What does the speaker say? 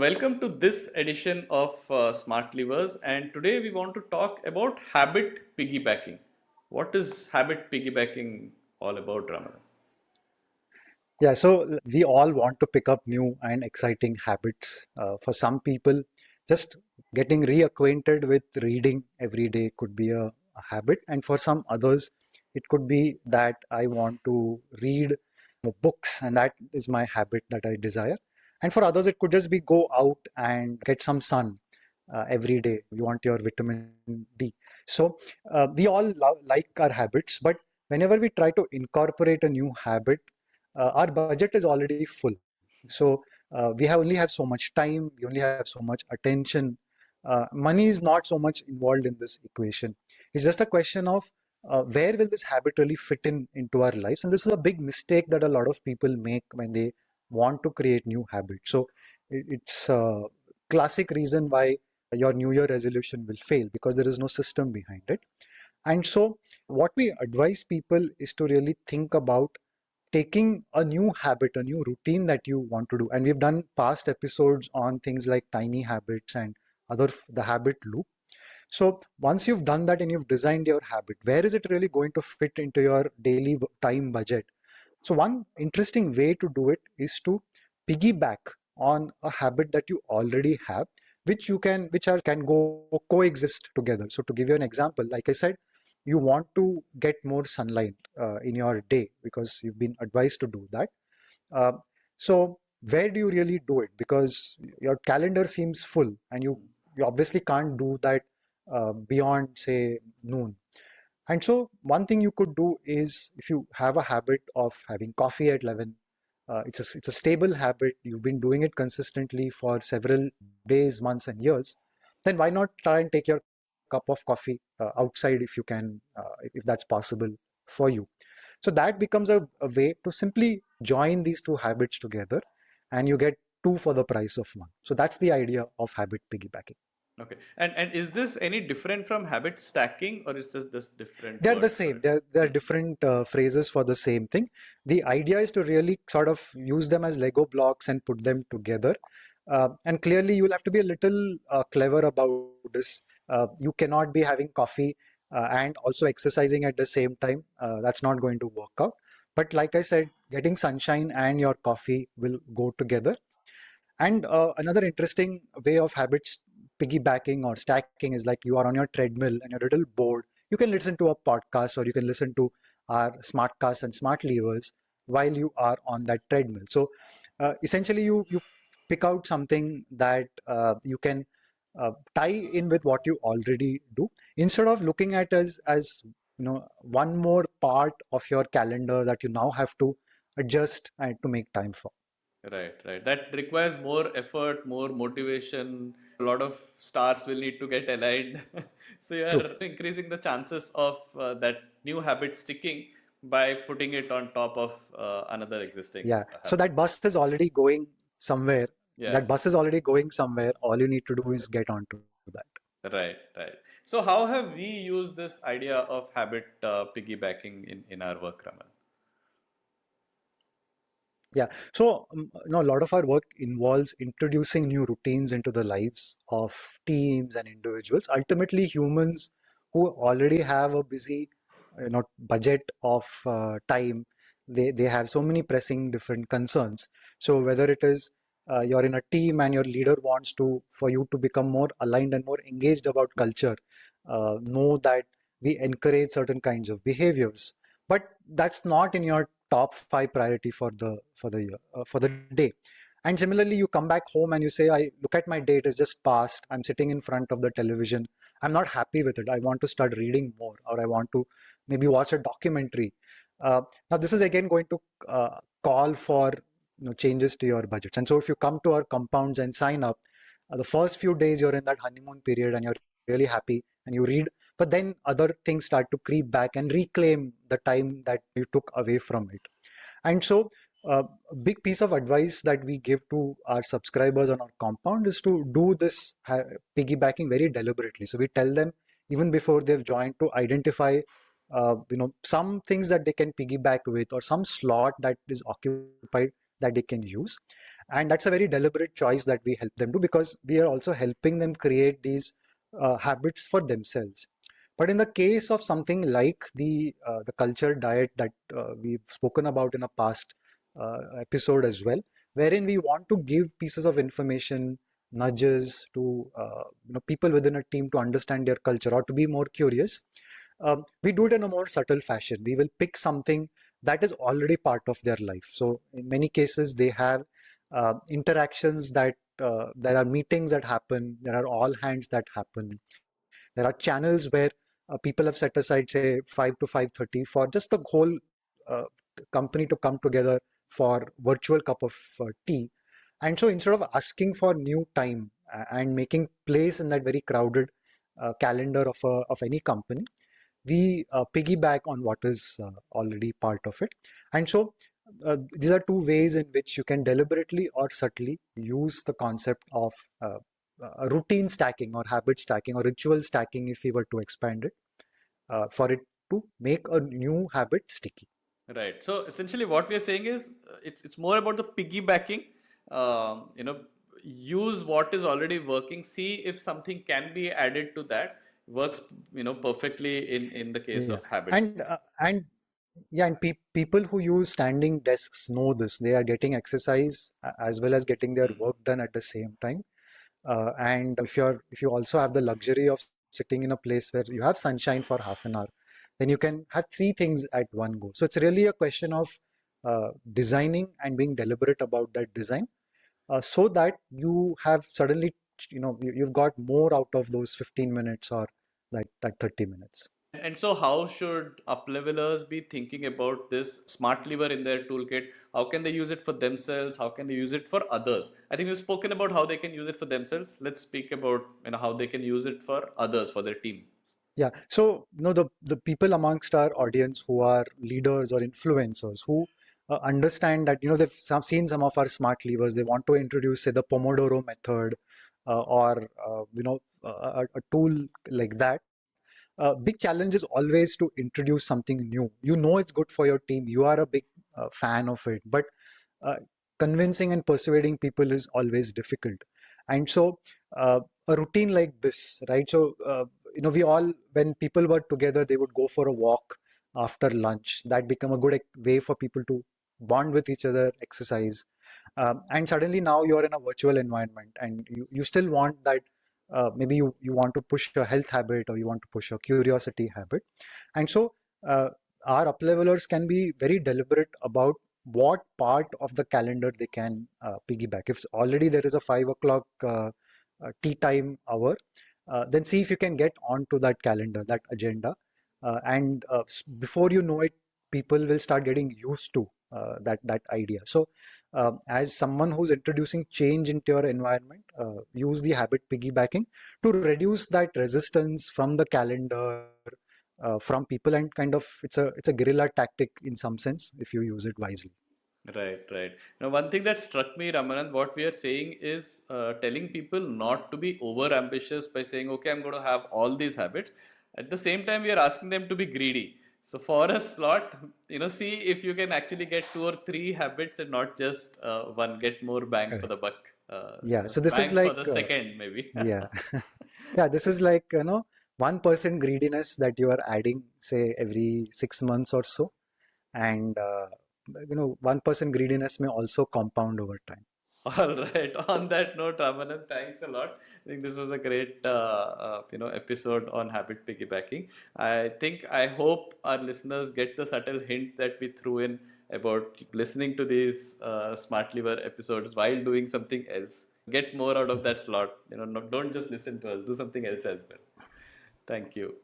Welcome to this edition of Smart Levers, and today we want to talk about habit piggybacking. What is habit piggybacking all about, Ramadan? Yeah, so we all want to pick up new and exciting habits. For some people, just getting reacquainted with reading every day could be a habit. And for some others, it could be that I want to read books, and that is my habit that I desire. And for others, it could just be go out and get some sun every day. You want your vitamin D. So we all like our habits, but whenever we try to incorporate a new habit, our budget is already full. So we only have so much time, we only have so much attention. Money is not so much involved in this equation. It's just a question of where will this habit really fit in into our lives? And this is a big mistake that a lot of people make when they want to create new habits. So it's a classic reason why your New Year resolution will fail because there is no system behind it. And so, what we advise people is to really think about taking a new habit, a new routine that you want to do. And we've done past episodes on things like tiny habits and the habit loop. So once you've done that and you've designed your habit, where is it really going to fit into your daily time budget? So one interesting way to do it is to piggyback on a habit that you already have, which can go coexist together. So to give you an example, like I said, you want to get more sunlight in your day because you've been advised to do that. Uh, so where do you really do it? Because your calendar seems full, and you obviously can't do that beyond say noon. And so one thing you could do is if you have a habit of having coffee at 11, it's a stable habit. You've been doing it consistently for several days, months, and years. Then why not try and take your cup of coffee outside if you can, if that's possible for you. So that becomes a way to simply join these two habits together, and you get two for the price of one. So that's the idea of habit piggybacking. Okay, and is this any different from habit stacking, or is this different They're the word for same. it? They're different phrases for the same thing. The idea is to really sort of use them as Lego blocks and put them together. And clearly, you'll have to be a little clever about this. You cannot be having coffee and also exercising at the same time. That's not going to work out. But like I said, getting sunshine and your coffee will go together. And another interesting way of habits piggybacking or stacking is like you are on your treadmill and you're a little bored. You can listen to a podcast or you can listen to our smartcasts and smart levers while you are on that treadmill. So essentially, you pick out something that you can tie in with what you already do instead of looking at as one more part of your calendar that you now have to adjust and to make time for. Right, right. That requires more effort, more motivation. A lot of stars will need to get aligned. So you True. are increasing the chances of that new habit sticking by putting it on top of another existing Yeah. So habit. that bus is already going somewhere. Yeah, That bus is already going somewhere. All you need to do is get onto that. right, right. So how have we used this idea of habit piggybacking in our work, Raman? Yeah. So, a lot of our work involves introducing new routines into the lives of teams and individuals. Ultimately, humans who already have a busy, budget of time, they have so many pressing different concerns. So, whether it is you're in a team and your leader wants to for you to become more aligned and more engaged about culture, know that we encourage certain kinds of behaviors, but that's not in your top five priority for the day. And similarly, you come back home and you say, I look at my day, it is just past, I'm sitting in front of the television, I'm not happy with it, I want to start reading more, or I want to maybe watch a documentary. Now this is again going to call for changes to your budgets. And so if you come to our compounds and sign up, the first few days you're in that honeymoon period and you're really happy and you read, but then other things start to creep back and reclaim the time that you took away from it. And so a big piece of advice that we give to our subscribers on our compound is to do this piggybacking very deliberately. So we tell them even before they've joined to identify some things that they can piggyback with, or some slot that is occupied that they can use. And that's a very deliberate choice that we help them do, because we are also helping them create these habits for themselves. But in the case of something like the culture diet that we've spoken about in a past episode as well, wherein we want to give pieces of information, nudges to people within a team to understand their culture or to be more curious, we do it in a more subtle fashion. We will pick something that is already part of their life. So in many cases, they have interactions that there are meetings that happen, there are all hands that happen, there are channels where people have set aside, say, 5 to 5:30 for just the whole company to come together for virtual cup of tea. And so instead of asking for new time and making place in that very crowded calendar of any company, we piggyback on what is already part of it. And so these are two ways in which you can deliberately or subtly use the concept of routine stacking or habit stacking or ritual stacking, if we were to expand it, for it to make a new habit sticky. Right. So essentially, what we are saying is it's more about the piggybacking. You know, use what is already working. See if something can be added to that. Works, you know, perfectly in the case Yeah, of habits. and yeah, and people who use standing desks know this. They are getting exercise as well as getting their Hmm. work done at the same time. And if you also have the luxury of sitting in a place where you have sunshine for half an hour, then you can have three things at one go. So it's really a question of designing and being deliberate about that design, so that you have suddenly, you've got more out of those 15 minutes or that 30 minutes. And so, how should uplevelers be thinking about this smart lever in their toolkit? How can they use it for themselves? How can they use it for others? I think we've spoken about how they can use it for themselves. Let's speak about how they can use it for others, for their team. Yeah. So, the people amongst our audience who are leaders or influencers who understand that, they've seen some of our smart levers, they want to introduce, say, the Pomodoro method, or a tool like that. Big challenge is always to introduce something new. You know it's good for your team. You are a big fan of it, but uh, convincing and persuading people is always difficult. And so, a routine like this, right? So, we all, when people were together, they would go for a walk after lunch. That become a good way for people to bond with each other, exercise. And suddenly now you're in a virtual environment and you still want that. Maybe you want to push a health habit or you want to push a curiosity habit. And so our uplevelers can be very deliberate about what part of the calendar they can piggyback. If already there is a 5 o'clock tea time hour, then see if you can get onto that calendar, that agenda. And before you know it, people will start getting used to that idea. So, as someone who's introducing change into your environment, use the habit piggybacking to reduce that resistance from the calendar, from people, and kind of it's a guerrilla tactic in some sense if you use it wisely. Right, right. Now, one thing that struck me, Ramanand, what we are saying is telling people not to be over ambitious by saying, okay, I'm going to have all these habits. At the same time, we are asking them to be greedy. So, for a slot, see if you can actually get two or three habits and not just one, get more bang for Correct. the buck, Yeah. So this is bang for like the second, maybe. yeah. Yeah, this is like 1% greediness that you are adding, say, every 6 months or so, and 1% greediness may also compound over time. All right. On that note, Ramanan, thanks a lot. I think this was a great, episode on habit piggybacking. I hope our listeners get the subtle hint that we threw in about listening to these Smart Lever episodes while doing something else. Get more out of that slot. Don't just listen to us. Do something else as well. Thank you.